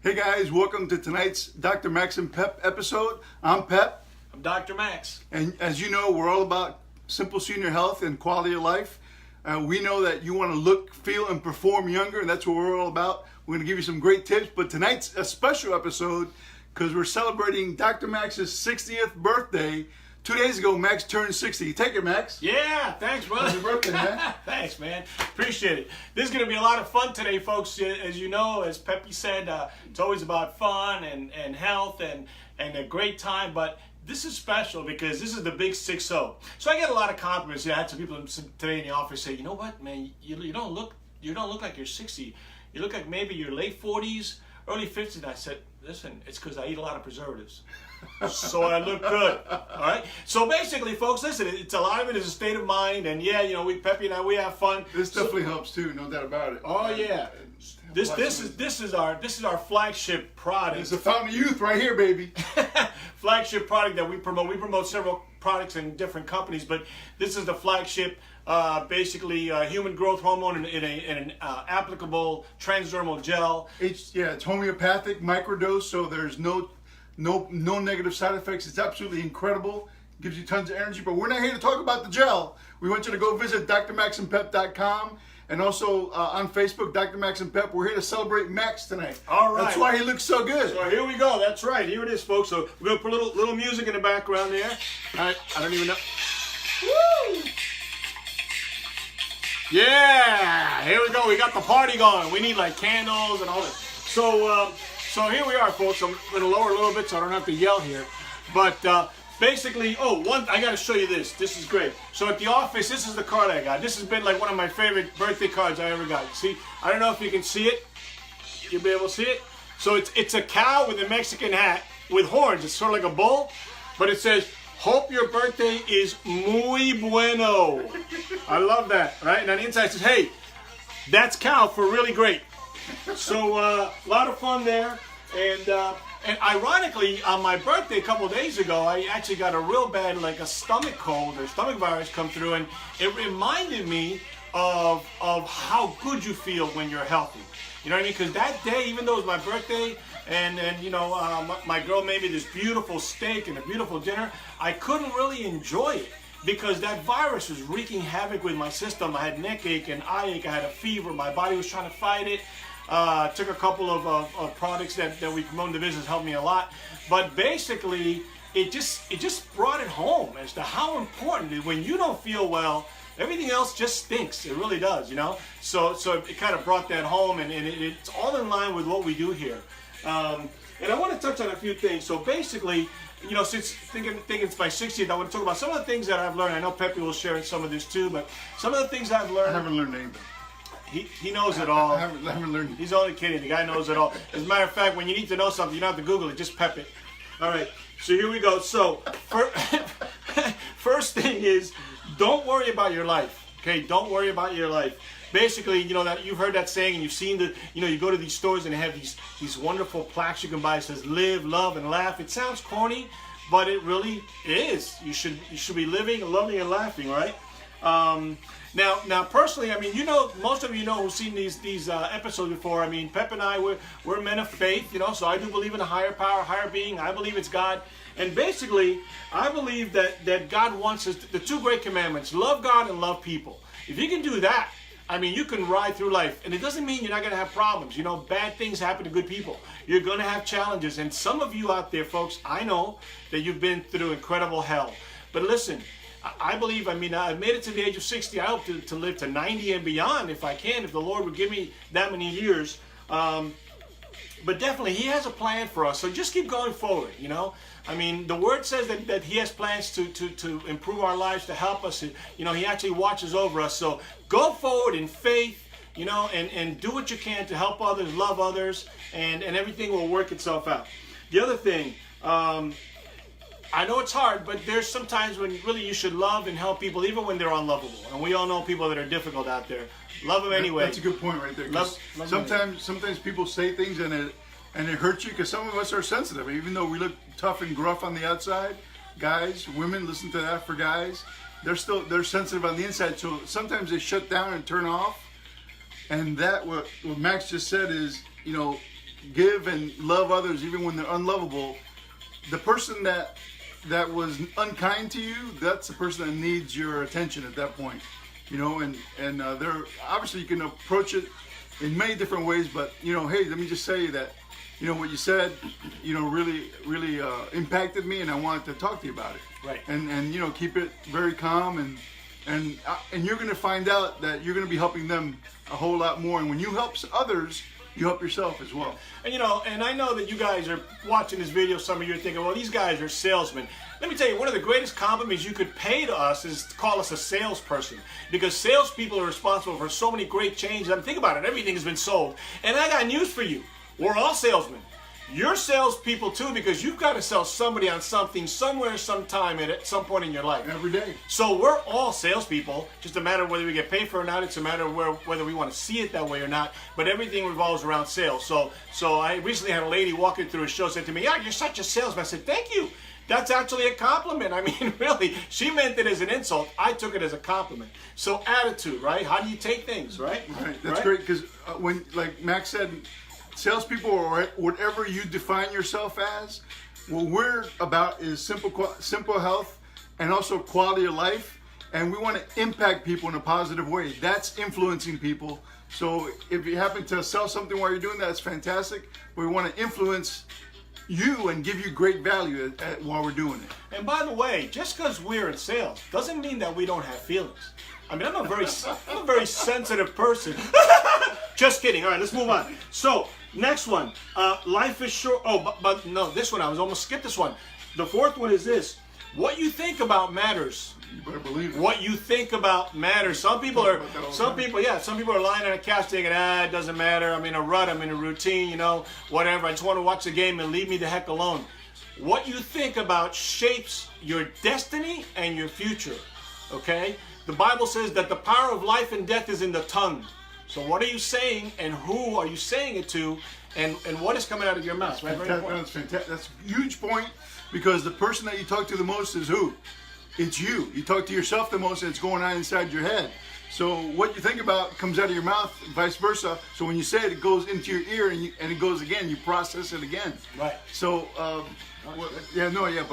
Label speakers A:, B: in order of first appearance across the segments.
A: Hey guys, welcome to tonight's Dr. Max and Pep episode. I'm Pep.
B: I'm Dr. Max.
A: And as you know, we're all about simple senior health and quality of life. We know that you want to look, feel, and perform younger, and that's what we're all about. We're going to give you some great tips, but tonight's a special episode because we're celebrating Dr. Max's 60th birthday. 2 days ago, Max turned 60. Take it, Max.
B: Yeah, thanks, brother.
A: Happy birthday, man.
B: Thanks, man. Appreciate it. This is going to be a lot of fun today, folks. As you know, as Pepe said, it's always about fun and health and a great time, but this is special because this is the big 6-0. So I get a lot of compliments. I had some people today in the office say, you know what, man, you don't look like you're 60. You look like maybe your late 40s, early 50s. And I said, listen, it's because I eat a lot of preservatives. So I look good. All right. So basically, folks, listen, it's a lot of it is a state of mind, and yeah, you know, Pepe and I, we have fun.
A: This definitely helps too, no doubt about it.
B: Oh yeah. This is our flagship product.
A: It's a fountain of youth right here, baby.
B: Flagship product that we promote. We promote several products in different companies, but this is the flagship. Basically, human growth hormone in an applicable transdermal gel.
A: It's homeopathic, microdose, so there's no negative side effects. It's absolutely incredible. Gives you tons of energy. But we're not here to talk about the gel. We want you to go visit drmaxandpep.com and also on Facebook, Dr. Max and Pep. We're here to celebrate Max tonight.
B: All right.
A: That's why he looks so good.
B: So here we go. That's right. Here it is, folks. So we're gonna put a little music in the background there. I don't even know. Woo! Yeah, here we go. We got the party going. We need like candles and all that. So here we are, folks. I'm going to lower a little bit so I don't have to yell here. But basically, I got to show you this. This is great. So at the office, this is the card I got. This has been like one of my favorite birthday cards I ever got. See, I don't know if you can see it. You'll be able to see it. So it's a cow with a Mexican hat with horns. It's sort of like a bull, but it says, "Hope your birthday is muy bueno." I love that, right? And on the inside it says, "Hey, that's cow for really great." So a lot of fun there, and ironically, on my birthday a couple of days ago, I actually got a real bad, like a stomach cold or stomach virus come through, and it reminded me of how good you feel when you're healthy. You know what I mean? Because that day, even though it was my birthday, and you know, my girl made me this beautiful steak and a beautiful dinner, I couldn't really enjoy it because that virus was wreaking havoc with my system. I had neck ache and eye ache. I had a fever. My body was trying to fight it. Took a couple of products that we promote in the business, helped me a lot. But basically, it just brought it home as to how important it is. When you don't feel well, everything else just stinks. It really does, you know. So it kind of brought that home, and it's all in line with what we do here. And I want to touch on a few things. So basically, you know, since thinking it's my 60th, I want to talk about some of the things that I've learned. I know Pepe will share some of this too, but some of the things I've learned.
A: I haven't learned anything.
B: He knows it all.
A: I haven't learned.
B: He's only kidding. The guy knows it all. As a matter of fact, when you need to know something, you don't have to Google it. Just Pep it. All right. So here we go. So first thing is, don't worry about your life. Okay. Don't worry about your life. Basically, you know that you've heard that saying, and you've seen you go to these stores and they have these wonderful plaques you can buy. It says "Live, love, and laugh." It sounds corny, but it really is. You should be living, loving, and laughing, right? Now, personally, I mean, you know, most of you know who've seen these episodes before. I mean, Pep and I, we're men of faith, you know, so I do believe in a higher power, higher being. I believe it's God. And basically, I believe that God wants us, the two great commandments, love God and love people. If you can do that, I mean, you can ride through life. And it doesn't mean you're not going to have problems. You know, bad things happen to good people. You're going to have challenges. And some of you out there, folks, I know that you've been through incredible hell. But listen, I believe, I mean, I've made it to the age of 60. I hope to live to 90 and beyond if I can, if the Lord would give me that many years. But definitely, He has a plan for us. So just keep going forward, you know. I mean, the Word says that He has plans to improve our lives, to help us. You know, He actually watches over us. So go forward in faith, you know, and do what you can to help others, love others, and everything will work itself out. The other thing, I know it's hard, but there's sometimes when really you should love and help people, even when they're unlovable. And we all know people that are difficult out there. Love them anyway.
A: That's a good point right there. Sometimes people say things and it hurts you because some of us are sensitive. Even though we look tough and gruff on the outside, guys, women, listen to that for guys. They're sensitive on the inside. So sometimes they shut down and turn off. And that what Max just said is, you know, give and love others even when they're unlovable, the person that was unkind to you, that's the person that needs your attention at that point. You know, and they're obviously you can approach it in many different ways, but you know, hey, let me just say that, you know, what you said, you know, really impacted me, and I wanted to talk to you about it.
B: Right.
A: And you know, keep it very calm, and you're going to find out that you're going to be helping them a whole lot more. And when you help others, you help yourself as well.
B: And you know, and I know that you guys are watching this video. Some of you are thinking, well, these guys are salesmen. Let me tell you, one of the greatest compliments you could pay to us is to call us a salesperson, because salespeople are responsible for so many great changes. I mean, think about it. Everything has been sold. And I got news for you. We're all salesmen. You're salespeople too, because you've got to sell somebody on something somewhere, sometime, at some point in your life.
A: Every day.
B: So we're all salespeople. Just a matter of whether we get paid for it or not. It's a matter of whether we want to see it that way or not. But everything revolves around sales. So I recently had a lady walking through a show said to me, "Yeah, you're such a salesman." I said, "Thank you. That's actually a compliment." I mean, really, she meant it as an insult. I took it as a compliment. So attitude, right? How do you take things, right?
A: Right. That's great, because when, like Max said, salespeople, or whatever you define yourself as, what we're about is simple health and also quality of life, and we want to impact people in a positive way. That's influencing people. So if you happen to sell something while you're doing that, it's fantastic. But we want to influence you and give you great value while we're doing it.
B: And by the way, just because we're in sales doesn't mean that we don't have feelings. I mean, I'm a very sensitive person. Just kidding. All right, let's move on. So, next one. Life is short. Oh, but no, this one, I was almost skipped this one. The fourth one is this. What you think about matters.
A: You better believe it.
B: What you think about matters. Some people are lying on a couch thinking, it doesn't matter. I'm in a rut. I'm in a routine, you know, whatever. I just want to watch the game and leave me the heck alone. What you think about shapes your destiny and your future, okay? The Bible says that the power of life and death is in the tongue. So what are you saying, and who are you saying it to, and what is coming out of your mouth? Right?
A: That's fantastic. That's a huge point, because the person that you talk to the most is who? It's you. You talk to yourself the most, and it's going on inside your head. So what you think about comes out of your mouth, vice versa. So when you say it, it goes into your ear, and it goes again. You process it again.
B: Right.
A: So, but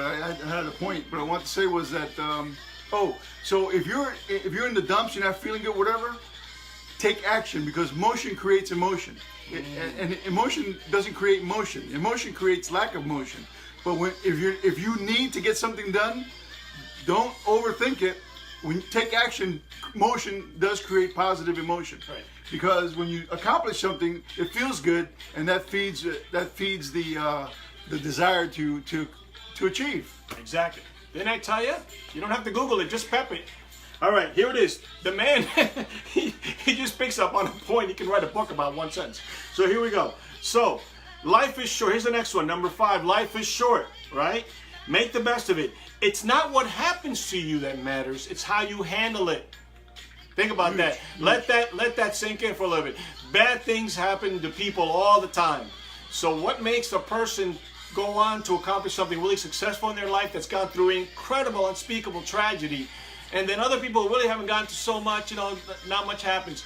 A: I had a point. But I want to say was that, so if you're in the dumps, you're not feeling good, whatever, take action, because motion creates emotion. And emotion doesn't create motion. Emotion creates lack of motion. But if you need to get something done, don't overthink it. When you take action, motion does create positive emotion.
B: Right.
A: Because when you accomplish something, it feels good, and that feeds the desire to achieve.
B: Exactly. Didn't I tell you? You don't have to Google it. Just pep it. All right, here it is. The man, he just picks up on a point. He can write a book about one sentence. So here we go. So, life is short. Here's the next one, number 5. Life is short, right? Make the best of it. It's not what happens to you that matters. It's how you handle it. Think about that. Let that sink in for a little bit. Bad things happen to people all the time. So what makes a person go on to accomplish something really successful in their life that's gone through incredible, unspeakable tragedy, and then other people really haven't gotten to so much, you know, not much happens.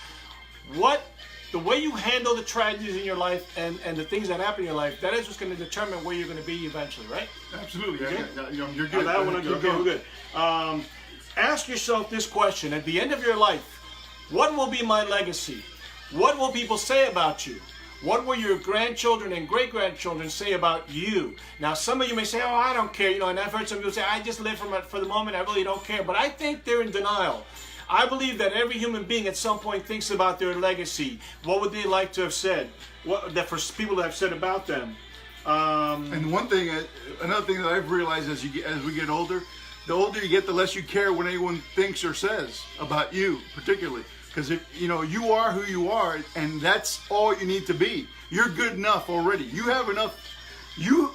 B: The way you handle the tragedies in your life and the things that happen in your life, that is what's going to determine where you're going to be eventually, right?
A: Absolutely. You're
B: On
A: good.
B: that one, we're good. Ask yourself this question. At the end of your life, what will be my legacy? What will people say about you? What will your grandchildren and great-grandchildren say about you? Now, some of you may say, oh, I don't care. You know, and I've heard some people say, I just live for the moment. I really don't care. But I think they're in denial. I believe that every human being at some point thinks about their legacy. What would they like to have said? For people to have said about them.
A: And another thing that I've realized as we get older, the older you get, the less you care what anyone thinks or says about you, particularly. Because you are who you are, and that's all you need to be. You're good enough already. You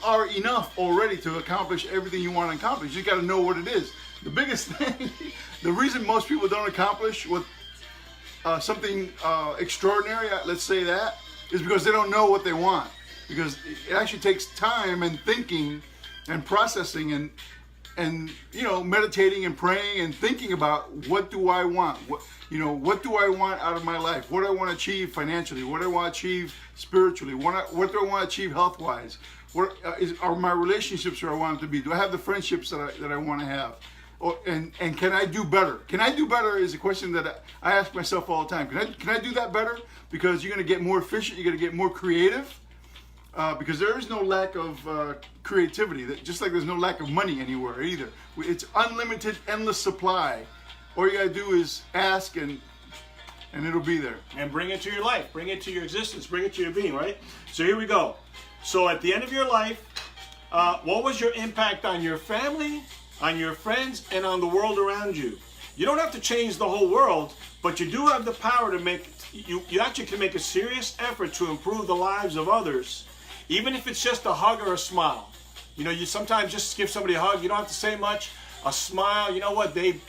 A: are enough already to accomplish everything you want to accomplish. You got to know what it is. The biggest thing, the reason most people don't accomplish something extraordinary, let's say that, is because they don't know what they want. Because it actually takes time and thinking and processing and meditating and praying and thinking about what do I want, what do I want out of my life, what do I want to achieve financially, what do I want to achieve spiritually, what do I want to achieve health wise, what are my relationships where I want them to be, do I have the friendships that I want to have, and can I do better? Can I do better is a question that I ask myself all the time. Can I do that better? Because you're going to get more efficient, you're going to get more creative. Because there is no lack of creativity, just like there's no lack of money anywhere either. It's unlimited, endless supply. All you gotta do is ask, and it'll be there.
B: And bring it to your life, bring it to your existence, bring it to your being, right? So here we go. So at the end of your life, what was your impact on your family, on your friends, and on the world around you? You don't have to change the whole world, but you do have the power to make, you actually can make a serious effort to improve the lives of others. Even if it's just a hug or a smile. You sometimes just give somebody a hug. You don't have to say much. A smile, you know what? They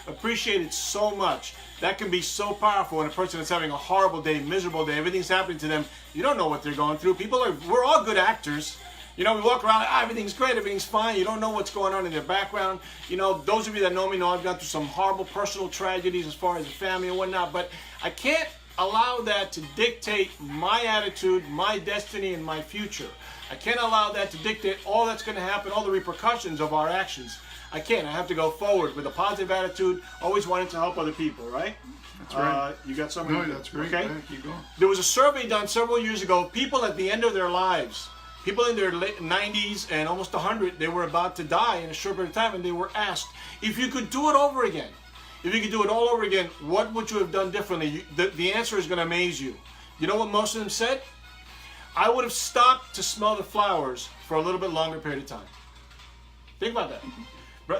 B: appreciate it so much. That can be so powerful when a person is having a horrible day, miserable day, everything's happening to them. You don't know what they're going through. We're all good actors. We walk around, everything's great, everything's fine. You don't know what's going on in their background. Those of you that know me know I've gone through some horrible personal tragedies as far as the family and whatnot, but I can't allow that to dictate my attitude, my destiny, and my future. I can't allow that to dictate all that's going to happen, all the repercussions of our actions. I can't. I have to go forward with a positive attitude, always wanting to help other people, right?
A: That's right.
B: You got something?
A: No, that's great.
B: Okay.
A: Yeah, keep going.
B: There was a survey done several years ago. People at the end of their lives, people in their late 90s and almost 100, they were about to die in a short period of time, and they were asked, if you could do it over again, if you could do it all over again, what would you have done differently? The answer is going to amaze you. You know what most of them said? I would have stopped to smell the flowers for a little bit longer period of time. Think about that.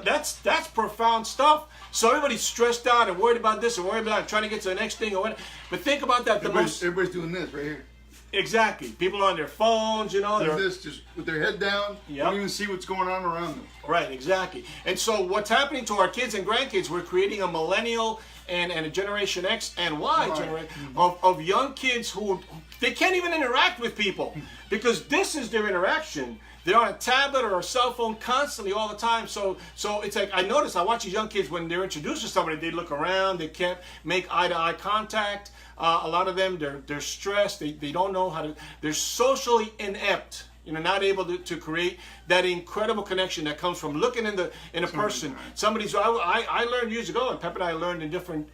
B: That's profound stuff. So everybody's stressed out and worried about this and worried about trying to get to the next thing or what. But think about that.
A: Everybody's doing this right here.
B: Exactly. People are on their phones,
A: They're this, just with their head down.
B: Yep.
A: Don't even see what's going on around them.
B: Right, exactly. And so what's happening to our kids and grandkids, we're creating a millennial and a Generation X and Y generation of young kids who they can't even interact with people because this is their interaction. They're on a tablet or a cell phone constantly all the time. So it's like, I watch these young kids when they're introduced to somebody, they look around, they can't make eye-to-eye contact. A lot of them, they're stressed, they don't know how to, they're socially inept. Not able to create that incredible connection that comes from looking in a person. Somebody's. I learned years ago, and Pep and I learned in different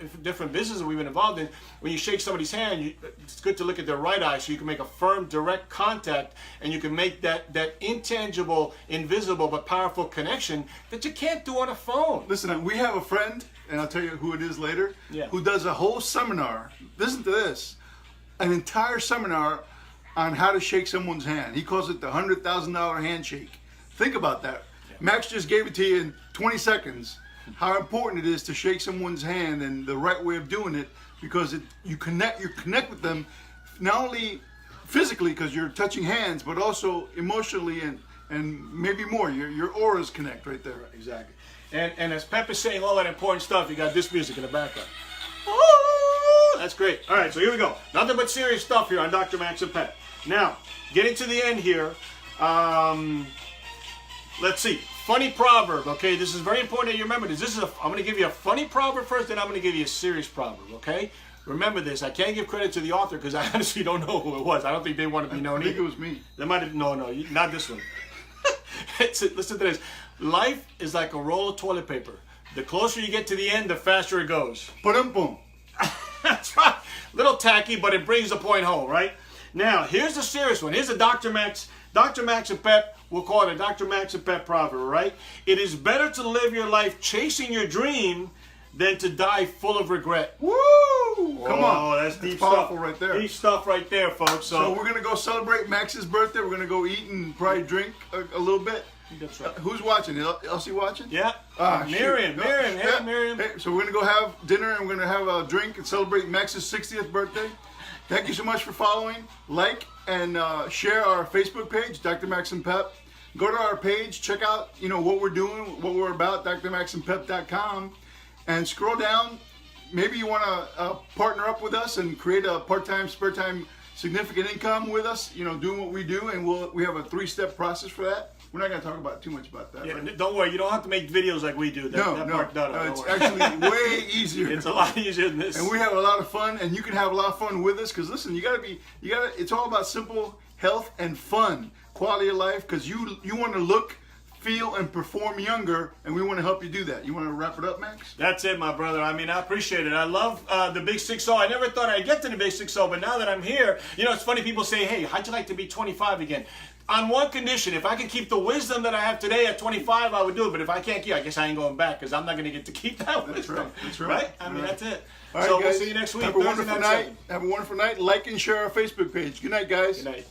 B: businesses we've been involved in. When you shake somebody's hand, it's good to look at their right eye so you can make a firm, direct contact, and you can make that intangible, invisible but powerful connection that you can't do on a phone.
A: Listen, we have a friend, and I'll tell you who it is later,
B: Yeah.
A: who does a whole seminar. Listen to this, an entire seminar on how to shake someone's hand. He calls it the $100,000 handshake. Think about that. Yeah. Max just gave it to you in 20 seconds. How important it is to shake someone's hand and the right way of doing it, because you connect with them not only physically because you're touching hands, but also emotionally and maybe more. Your auras connect right there.
B: Right, exactly. And as Pep is saying all that important stuff, you got this music in the background. Oh, that's great. All right, so here we go. Nothing but serious stuff here on Dr. Max and Pep. Now, getting to the end here, let's see. Funny proverb, okay? This is very important that you remember this. I'm going to give you a funny proverb first, then I'm going to give you a serious proverb, okay? Remember this. I can't give credit to the author because I honestly don't know who it was. I don't think they want to be known.
A: I think it was me.
B: They might have, no, not this one. Listen to this. Life is like a roll of toilet paper. The closer you get to the end, the faster it goes.
A: Boom.
B: That's right. Little tacky, but it brings the point home, right? Now, here's the serious one. Here's a Dr. Max and Pep, we'll call it a Dr. Max and Pep proverb, right? It is better to live your life chasing your dream than to die full of regret.
A: Woo! Come on.
B: That's deep
A: powerful
B: stuff
A: right there.
B: Deep stuff right there, folks.
A: So we're going to go celebrate Max's birthday. We're going to go eat and probably drink a little bit.
B: That's right.
A: Who's watching? Elsie watching?
B: Yeah. Miriam. Hey, Miriam.
A: Hey, so we're going to go have dinner and we're going to have a drink and celebrate Max's 60th birthday. Thank you so much for following. Like and share our Facebook page, Dr. Max and Pep. Go to our page, check out what we're doing, what we're about, drmaxandpep.com, and scroll down. Maybe you want to partner up with us and create a part-time, spare time significant income with us, you know, doing what we do, and we have a 3-step process for that. We're not going to talk about too much about that.
B: Yeah,
A: Right?
B: don't worry, you don't have to make videos like we do. That part,
A: it's
B: worry.
A: actually way easier.
B: It's a lot easier than this.
A: And we have a lot of fun, and you can have a lot of fun with us. Because listen, it's all about simple health and fun, quality of life. Because you want to look, feel, and perform younger, and we want to help you do that. You want to wrap it up, Max?
B: That's it, my brother. I mean, I appreciate it. I love the Big 6-0. I never thought I'd get to the Big 6-0, but now that I'm here, you know, it's funny. People say, "Hey, how'd you like to be 25 again?" On one condition: if I could keep the wisdom that I have today at 25, I would do it. But if I can't keep, I guess I ain't going back because I'm not going to get to keep that wisdom.
A: Right. That's right.
B: Right? I mean, that's it.
A: All right,
B: So
A: guys.
B: we'll see you next week.
A: Have a
B: Thursday
A: wonderful
B: night,
A: night. Have a wonderful night. Like and share our Facebook page. Good night, guys.
B: Good night.